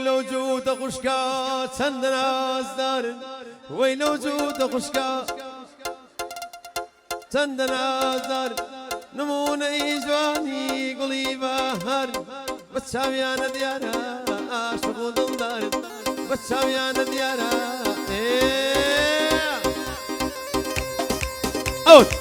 لو جود خوشكا چند نازدار وی لو جود خوشكا چند نازدار نمونه جوانی گلی بهار بچاویان دیارا عاشق و دلدار بچاویان دیارا اوت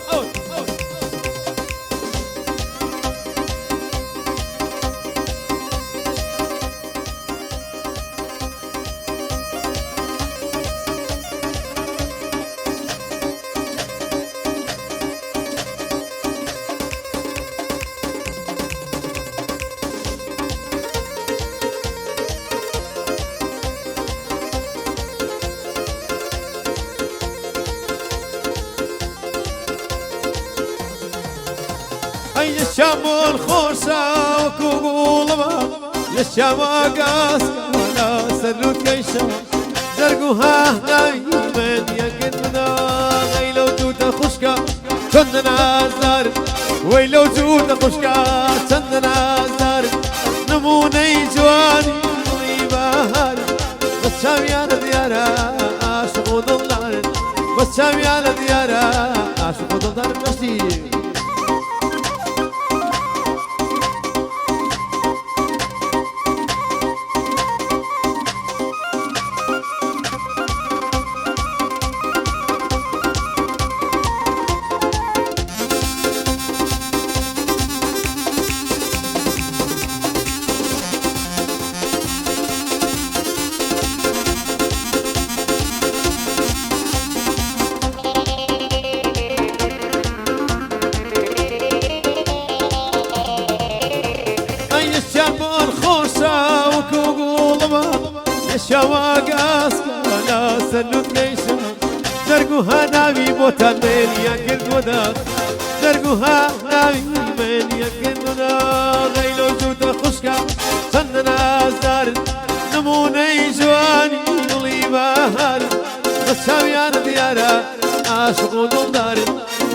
الشام الخوصة وكوغولما للشام قاس ولا سلو كيشا زرقوها دايما يقدنا غيلو توتا خشكا كندنا زار ويلو توتا خشكا كندنا زار نموني جواني بهار بسام يا ديارا عاشق ودلار بسام يا ديارا عاشق ودلار مشتي شواقاس ولا سلوت ليشا زرقوها ناوي بوتا ميليا قرد ودا زرقوها ناوي ميليا قرد ودا غيلو جوتا خشكا سننا زار نموني جواني نولي بهار بساويان ديارا عاشق ودلدار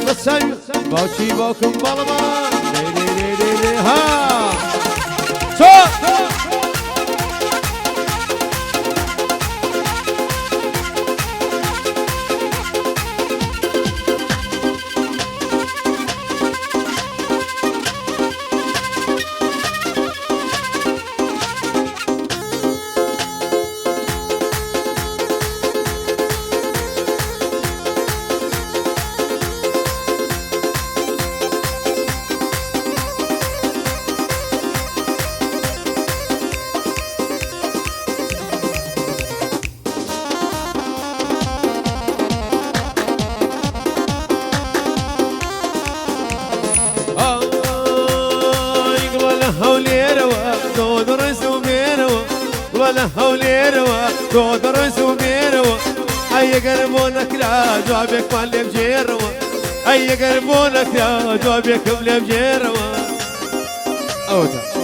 بساوي باوشي باوكم بالما دي ها شو ولا هوليروا تودرس وميروا أي قربونك لا جوابك مالي بجيروا أي قربونك لا جوابك مالي بجيروا أوتا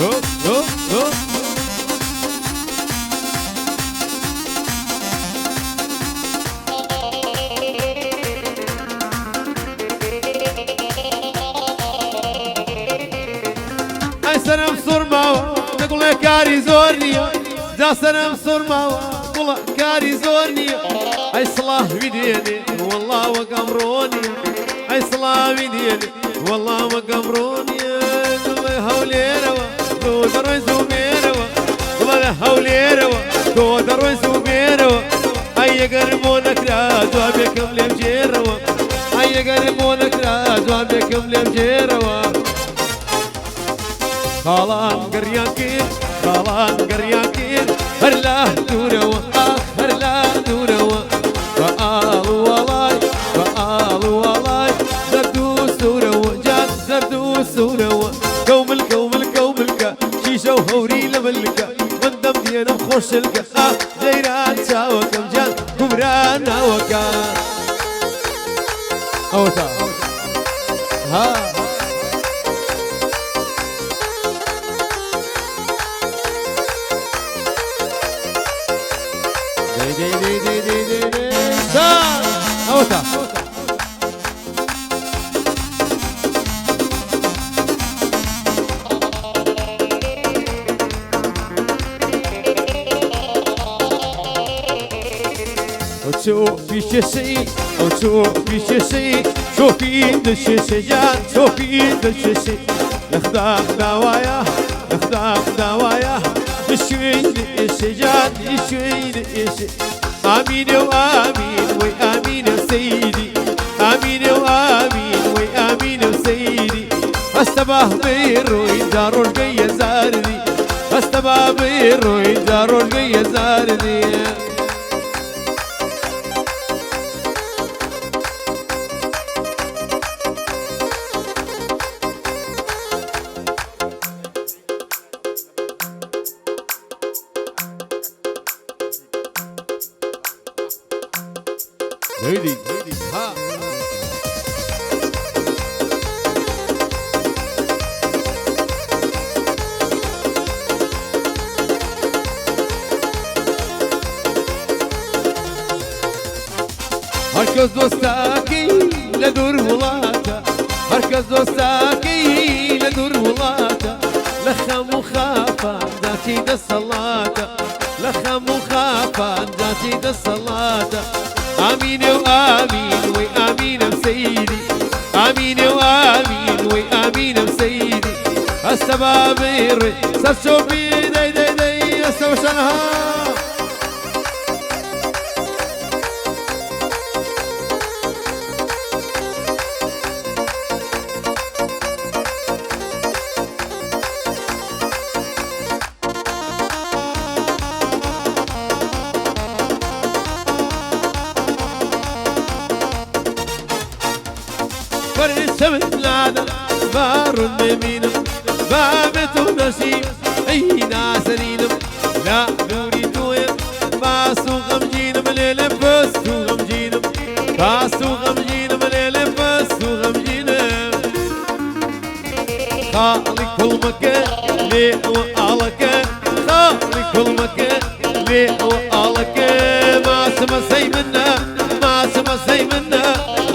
شوف سنم صرماوة نقول كاري زورنيا جا سنم صرماوة نقول كاري زورنيا أي صلاة بديني والله وقمروني أي صلاة بديني والله وقمروني نقول هوليروا دودر وزوميروا نقول هوليروا دودر وزوميروا أي قربونك لا جوابك مليم جيروا أي قربونك لا جوابك مليم جيروا خالان قرياكين هرلا دوروا هرلا دوروا فآل ولاي زردو سوروا جات زردو سوروا قوم الكا شيشة وهوري لملكا وندم دينا بخوش الكا جيران شاوكم جات كبران وكا أوتا ها دي دي دي دي دي دي تا اوتا شوفي شسي او شوفي شسي شوفي دشسي جان شوفي دشسي اخدام دوايا اخدام دوايا الشوين السجاد الشوين السجاد امين وامين وامين سيدي امين وامين وامين سيدي استباه بيروي دارو الجي زاردي استباه بيروي دارو الجي زاردي هيدي ها هركز دوستاكي لدور ولاتا هركز دوستاكي لدور ولاتا لخم وخافا ذاتي دا الصلاة لخم وخافا ذاتي دا الصلاة آمين وآمين وآمين بسيدي آمين وآمين وآمين بسيدي السبابير سرشوبي دي دي دي السوشنها فرسم العالم بار النمينم بابت ونسيم اي ناسرينم لا نريد باسو غمجينم ليلة باسو غمجينم باسو غمجينم ليلة باسو غمجينم خالي كل مكان ليه وقالك خالي كل مكان ليه وقالك ما سما سي منا ما سما سي منا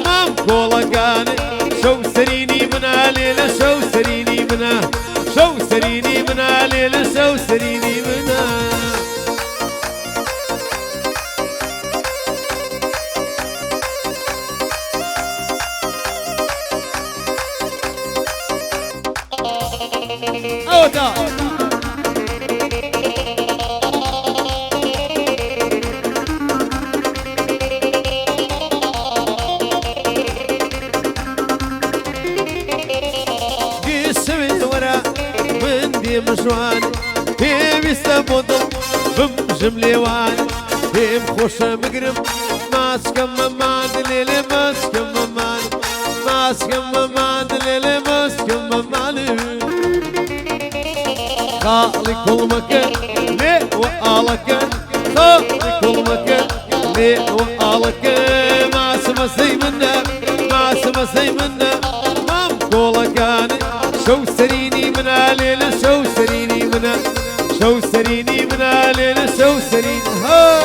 ما مقولة كانت شو سريني منا ليلة شو سريني منا شو سريني منا ليلة شو سريني منا أوتا مشوان هيم يستبوضم بمجم ليوان هيم خوش مقرم ماسكم ممان دليلي ماسكم ممان ماسكم ممان دليلي ماسكم ممان خالي كل مكان ليه وقالك خالي كل مكان ليه وقالك ما سما سي منا ما سما سي منا ما مقولك انا شو سريني منا ليلة شو سريني منا شو سريني منا ليلة شو سريني ها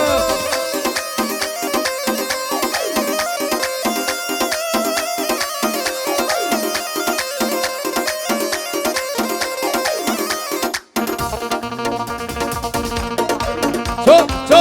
شو شو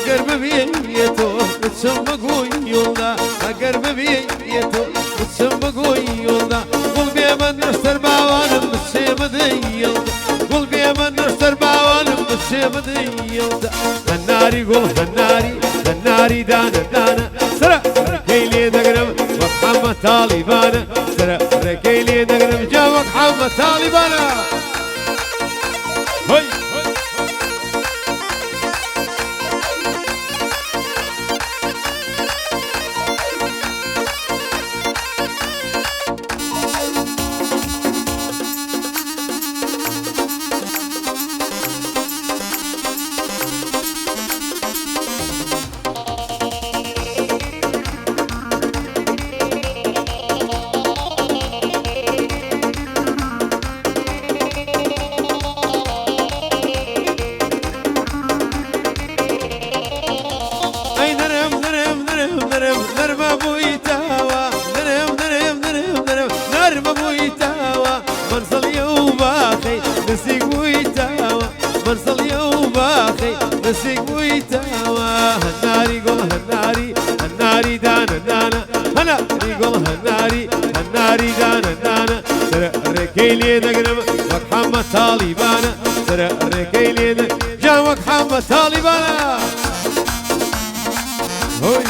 قرب بيتو بتسمقوي يولدا قرب بيتو بتسمقوي يولدا قلبي من نشتر باوانم بتسمدي يولدا قلبي من نشتر باوانم بتسمدي يولدا الناري قول الناري دانا دانا سرا ركيلي نقرب وحمد طالبانا سرا ركيلي نقرب جاوك حمد طالبانا هاي نرمى بويتاوا نرمى بويتاوا منصل يوباخي نسيق بويتاوا منصل يوباخي نسيق بويتاوا هناري قول هناري دانا هناري قول هناري دانا سر ركيلي نقرم وكحمة طالبانا سر ركيلي جاوك حمة طالبانا هوي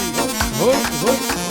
هوي هوي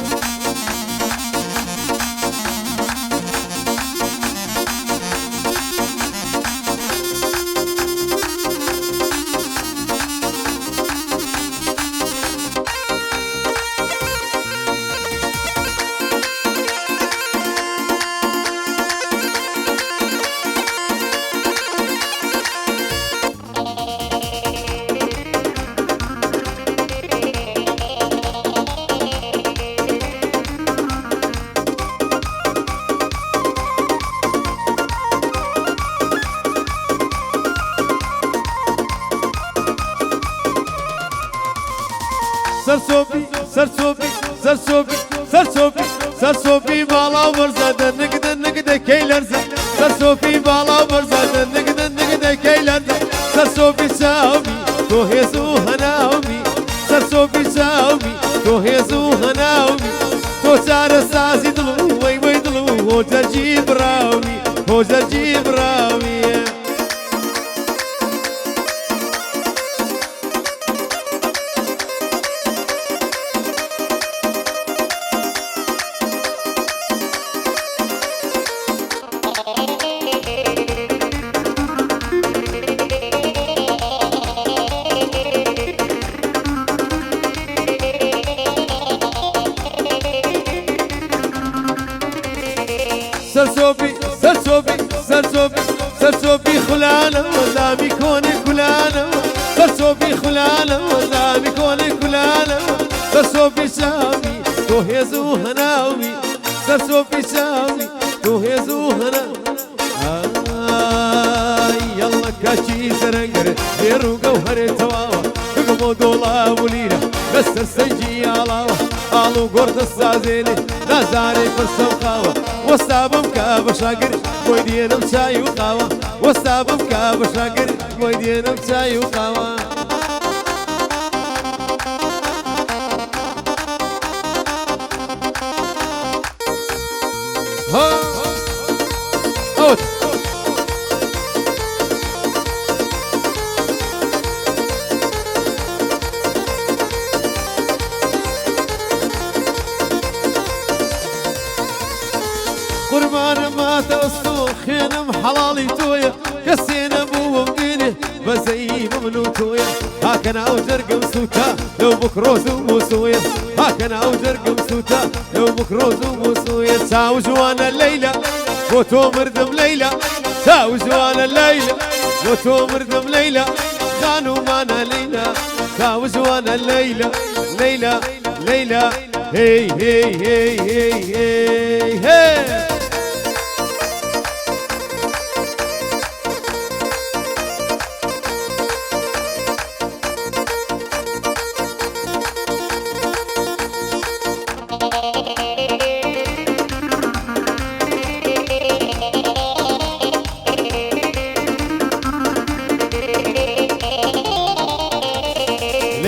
سرسوبي بالا ورزاد نقد كيلرزا سرسوبي بالا ورزاد نقد كيلرزا سرسوبي ساومي تو هيزو هناومي سرسوبي ساومي تو هيزو هناومي تو سار سازي دلو وي دلو هوجر جيب راوي سرسوبي خلانة وزامي كوني كلانة سرسوبي خلانة وزامي كوني كلانة سرسوبي سامي تو هيزو هناوي سرسوبي سامي تو هيزو هناوي يلا كاشي سرنجر ديرو جوهر تواوا بقمو دولا وليرة بس السجي علاوة قالوا قرد السازيني نازاري فرسوقاوة وستابم كابشاقر مويدين مشاي وقاوة وستابم كابشاقر مويدين مشاي وقاوة اوت قربان ما توصل خينم حلالي تويا كسينا بو مدينه بزين منو تويا هاكنا وجرقم سوتا لو بكروز وموسويا هاكنا وجرقم سوتا لو بكروز وموسويا ساو جوانا الليلة وتو مردم ليلى ساو جوانا الليلة وتو مردم ليلى خانوا معنا ليلى ساو جوانا الليلة ليلى هي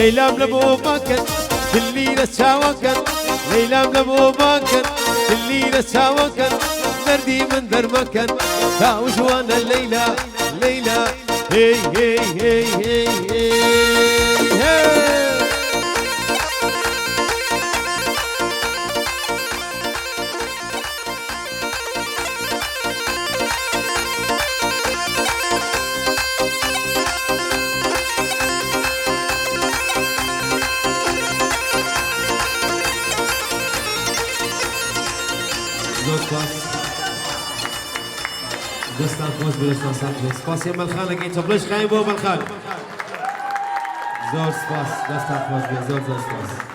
ليلى بلبو ماكن الليلة شاوكن ليلى بلبو ماكن الليلة شاوكن نردي من در مكن ساو جوانا الليلة هي دستان خوش برشتان سمجه سپاس یه ملخانه که این چپلش خیلی با ملخانه زور سپاس دستان خوش بیر زور سپاس